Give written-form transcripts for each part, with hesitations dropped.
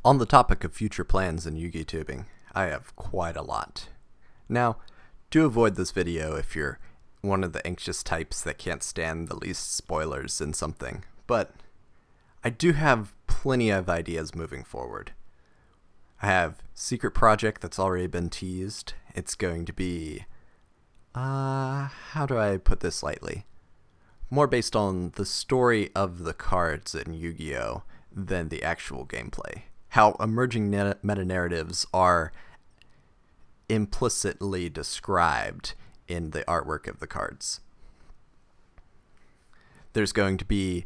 On the topic of future plans in Yugitubing, I have quite a lot. Now, do avoid this video if you're one of the anxious types that can't stand the least spoilers in something, but I do have plenty of ideas moving forward. I have secret project that's already been teased. It's going to be, how do I put this lightly? More based on the story of the cards in Yu-Gi-Oh! Than the actual gameplay. How emerging meta-narratives are implicitly described in the artwork of the cards. There's going to be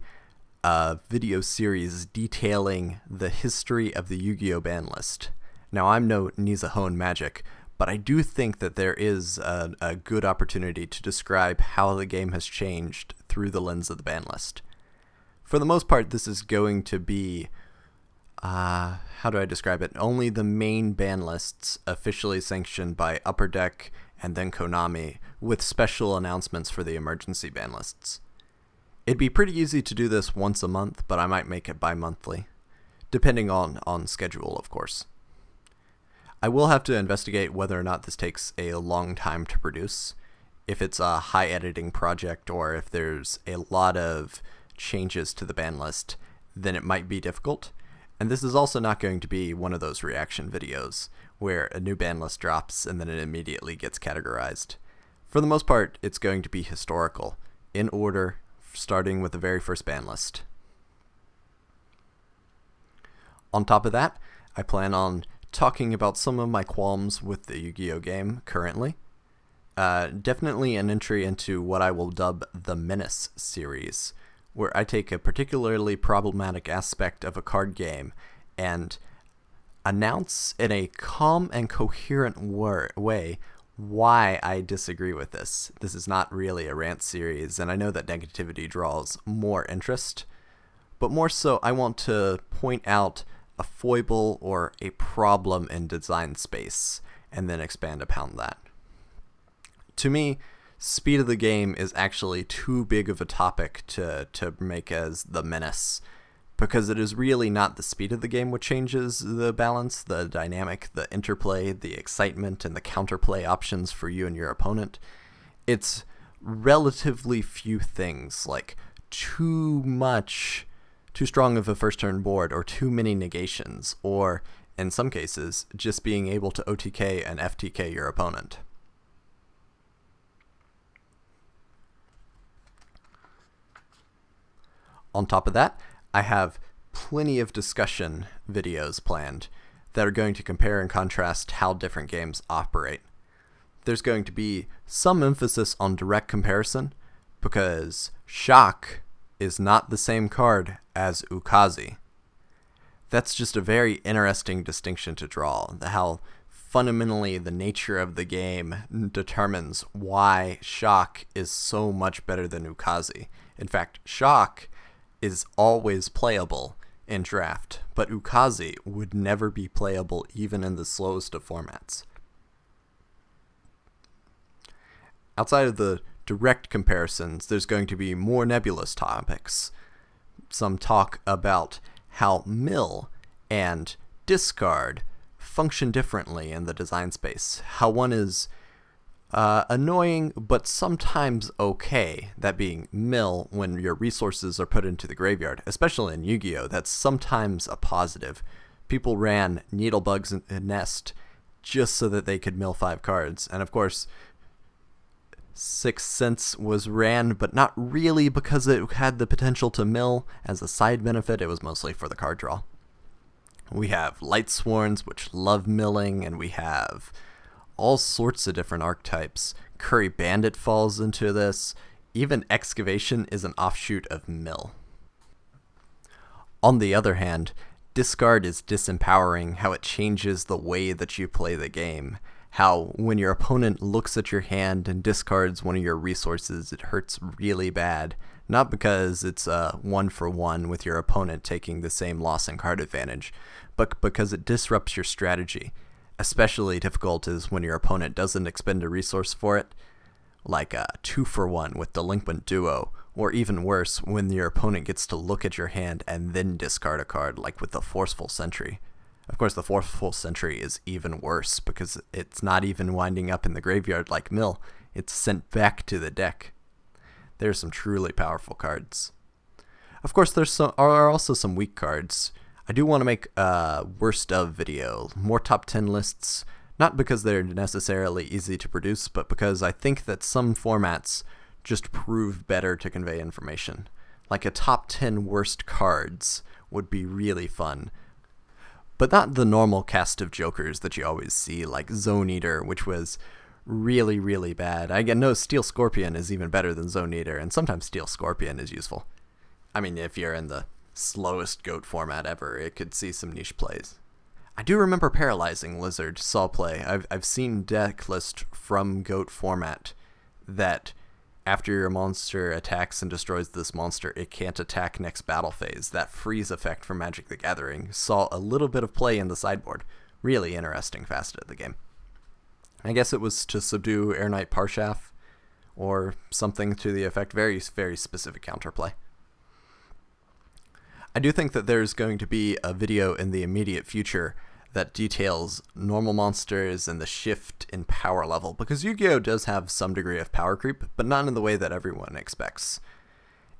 a video series detailing the history of the Yu-Gi-Oh! Ban list. Now, I'm no Nizahone Magic, but I do think that there is a good opportunity to describe how the game has changed through the lens of the ban list. For the most part, this is going to be, how do I describe it? Only the main ban lists officially sanctioned by Upper Deck and then Konami, with special announcements for the emergency ban lists. It'd be pretty easy to do this once a month, but I might make it bi-monthly, depending on schedule, of course. I will have to investigate whether or not this takes a long time to produce, if it's a high editing project, or if there's a lot of changes to the ban list, then it might be difficult. And this is also not going to be one of those reaction videos where a new ban list drops and then it immediately gets categorized. For the most part, it's going to be historical, in order, starting with the very first ban list. On top of that, I plan on talking about some of my qualms with the Yu-Gi-Oh! Game currently. Definitely an entry into what I will dub the Menace series, where I take a particularly problematic aspect of a card game and announce in a calm and coherent way why I disagree with this. This is not really a rant series, and I know that negativity draws more interest, but more so I want to point out a foible or a problem in design space, and then expand upon that. To me, speed of the game is actually too big of a topic to make as the menace, because it is really not the speed of the game which changes the balance, the dynamic, the interplay, the excitement, and the counterplay options for you and your opponent. It's relatively few things, like too strong of a first turn board, or too many negations, or, in some cases, just being able to OTK and FTK your opponent. On top of that, I have plenty of discussion videos planned that are going to compare and contrast how different games operate. There's going to be some emphasis on direct comparison, because Shock is not the same card as Ukazi. That's just a very interesting distinction to draw, how fundamentally the nature of the game determines why Shock is so much better than Ukazi. In fact, Shock is always playable in draft, but Ukazi would never be playable even in the slowest of formats. Outside of the direct comparisons, there's going to be more nebulous topics. Some talk about how mill and discard function differently in the design space, how one is annoying, but sometimes okay, that being mill when your resources are put into the graveyard. Especially in Yu-Gi-Oh! That's sometimes a positive. People ran Needlebugs and Nest just so that they could mill 5 cards. And of course, Sixth Sense was ran, but not really because it had the potential to mill. As a side benefit, it was mostly for the card draw. We have Lightsworns, which love milling, and we have all sorts of different archetypes. Curry Bandit falls into this. Even Excavation is an offshoot of mill. On the other hand, discard is disempowering, how it changes the way that you play the game. How when your opponent looks at your hand and discards one of your resources, it hurts really bad. Not because it's a 1-for-1 with your opponent taking the same loss and card advantage, but because it disrupts your strategy. Especially difficult is when your opponent doesn't expend a resource for it, like a 2-for-1 with Delinquent Duo, or even worse, when your opponent gets to look at your hand and then discard a card, like with the Forceful Sentry. Of course, the 4th full century is even worse because it's not even winding up in the graveyard like Mill. It's sent back to the deck. There's some truly powerful cards. Of course, are also some weak cards. I do want to make a worst of video, more top 10 lists, not because they're necessarily easy to produce, but because I think that some formats just prove better to convey information. Like a top 10 worst cards would be really fun. But not the normal cast of jokers that you always see, like Zone Eater, which was really, really bad. I know Steel Scorpion is even better than Zone Eater, and sometimes Steel Scorpion is useful. I mean, if you're in the slowest GOAT format ever, it could see some niche plays. I do remember Paralyzing Lizard saw play. I've seen deck list from GOAT format that after your monster attacks and destroys this monster, it can't attack next battle phase. That freeze effect from Magic the Gathering saw a little bit of play in the sideboard. Really interesting facet of the game. I guess it was to subdue Air Knight Parshaf or something to the effect. Very, very specific counterplay. I do think that there's going to be a video in the immediate future that details normal monsters and the shift in power level, because Yu-Gi-Oh! Does have some degree of power creep, but not in the way that everyone expects.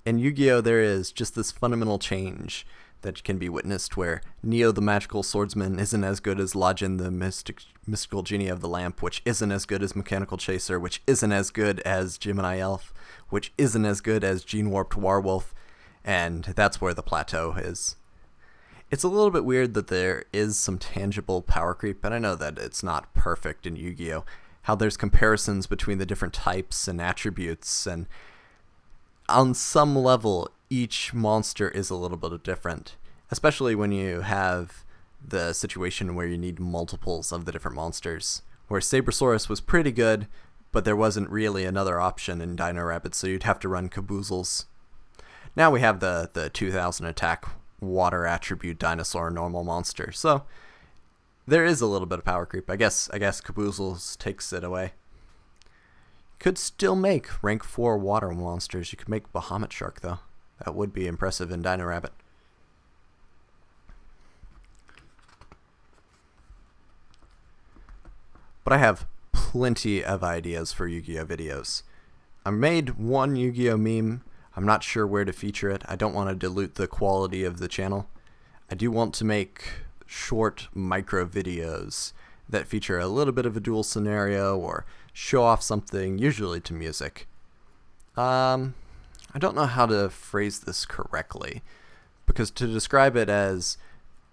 In Yu-Gi-Oh! There is just this fundamental change that can be witnessed where Neo the Magical Swordsman isn't as good as Lajin the Mystical Genie of the Lamp, which isn't as good as Mechanical Chaser, which isn't as good as Gemini Elf, which isn't as good as Gene Warped Warwolf, and that's where the plateau is. It's a little bit weird that there is some tangible power creep, and I know that it's not perfect in Yu-Gi-Oh! How there's comparisons between the different types and attributes, and on some level, each monster is a little bit different, especially when you have the situation where you need multiples of the different monsters, where Sabersaurus was pretty good, but there wasn't really another option in Dino Rabbit, so you'd have to run Caboozles. Now we have the 2000 attack water attribute dinosaur normal monster, so there is a little bit of power creep. I guess Caboozles takes it away. Could still make rank 4 water monsters. You could make Bahamut Shark, though. That would be impressive in Dino Rabbit. But I have plenty of ideas for Yu-Gi-Oh! Videos. I made one Yu-Gi-Oh! Meme. I'm not sure where to feature it. I don't want to dilute the quality of the channel. I do want to make short micro videos that feature a little bit of a duel scenario or show off something, usually to music. I don't know how to phrase this correctly, because to describe it as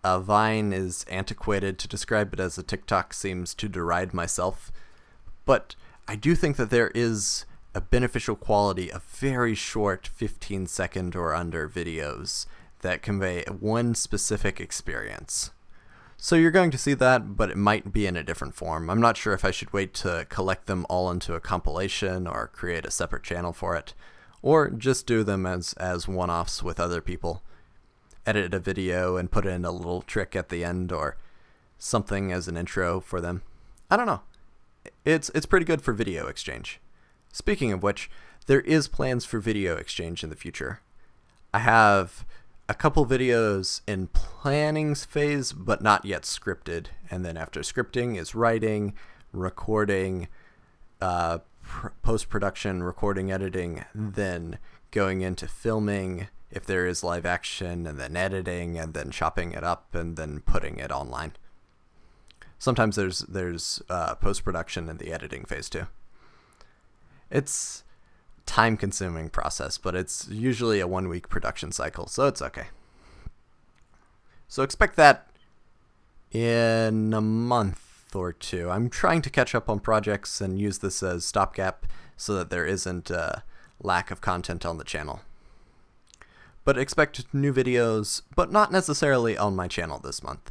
a Vine is antiquated, to describe it as a TikTok seems to deride myself, but I do think that there is a beneficial quality of very short 15-second or under videos that convey one specific experience. So you're going to see that, but it might be in a different form. I'm not sure if I should wait to collect them all into a compilation or create a separate channel for it, or just do them as one-offs with other people. Edit a video and put in a little trick at the end or something as an intro for them. I don't know. It's pretty good for video exchange. Speaking of which, there is plans for video exchange in the future. I have a couple videos in planning phase, but not yet scripted. And then after scripting is writing, recording, post-production, recording, editing, then going into filming if there is live action, and then editing, and then chopping it up, and then putting it online. Sometimes there's post-production in the editing phase too. It's time-consuming process, but it's usually a 1-week production cycle, so it's okay. So expect that in a month or two. I'm trying to catch up on projects and use this as stopgap so that there isn't a lack of content on the channel. But expect new videos, but not necessarily on my channel this month.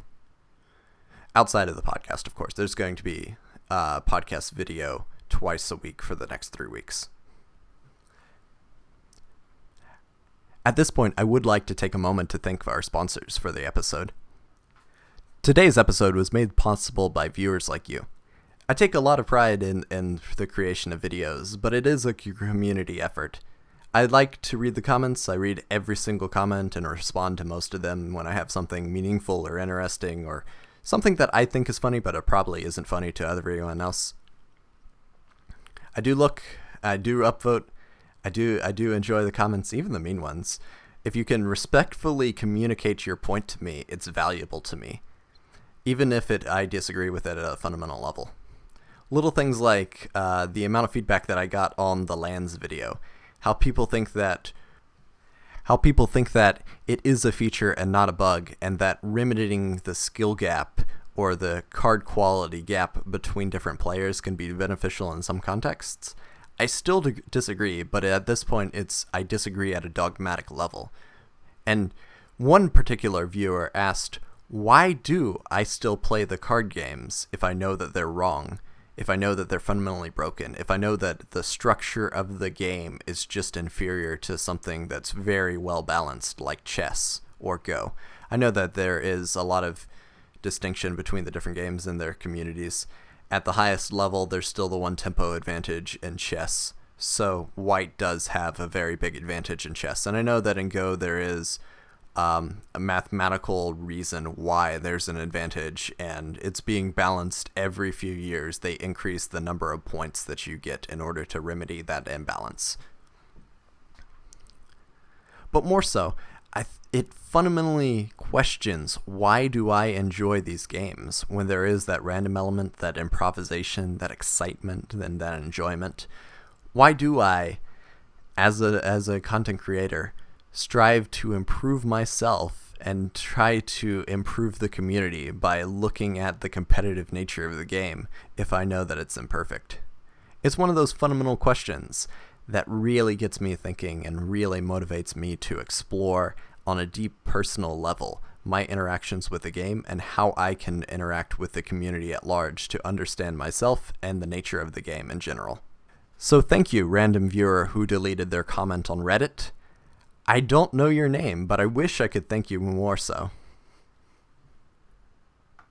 Outside of the podcast, of course. There's going to be a podcast video twice a week for the next 3 weeks. At this point, I would like to take a moment to thank our sponsors for the episode. Today's episode was made possible by viewers like you. I take a lot of pride in the creation of videos, but it is a community effort. I like to read the comments. I read every single comment and respond to most of them when I have something meaningful or interesting or something that I think is funny, but it probably isn't funny to everyone else. I do upvote, I do enjoy the comments, even the mean ones. If you can respectfully communicate your point to me, it's valuable to me, even if I disagree with it at a fundamental level. Little things like the amount of feedback that I got on the lands video, how people think that it is a feature and not a bug, and that remedying the skill gap or the card quality gap between different players can be beneficial in some contexts. I still disagree, but at this point I disagree at a dogmatic level. And one particular viewer asked, why do I still play the card games if I know that they're wrong? If I know that they're fundamentally broken, if I know that the structure of the game is just inferior to something that's very well balanced like chess or Go. I know that there is a lot of distinction between the different games and their communities. At the highest level, there's still the one tempo advantage in chess, so white does have a very big advantage in chess. And I know that in Go there is a mathematical reason why there's an advantage, and it's being balanced every few years. They increase the number of points that you get in order to remedy that imbalance. But more so, it fundamentally questions, why do I enjoy these games when there is that random element, that improvisation, that excitement, and that enjoyment? Why do I, as a content creator, strive to improve myself and try to improve the community by looking at the competitive nature of the game if I know that it's imperfect? It's one of those fundamental questions that really gets me thinking and really motivates me to explore on a deep personal level my interactions with the game and how I can interact with the community at large to understand myself and the nature of the game in general. So thank you, random viewer who deleted their comment on Reddit. I don't know your name, but I wish I could thank you more so.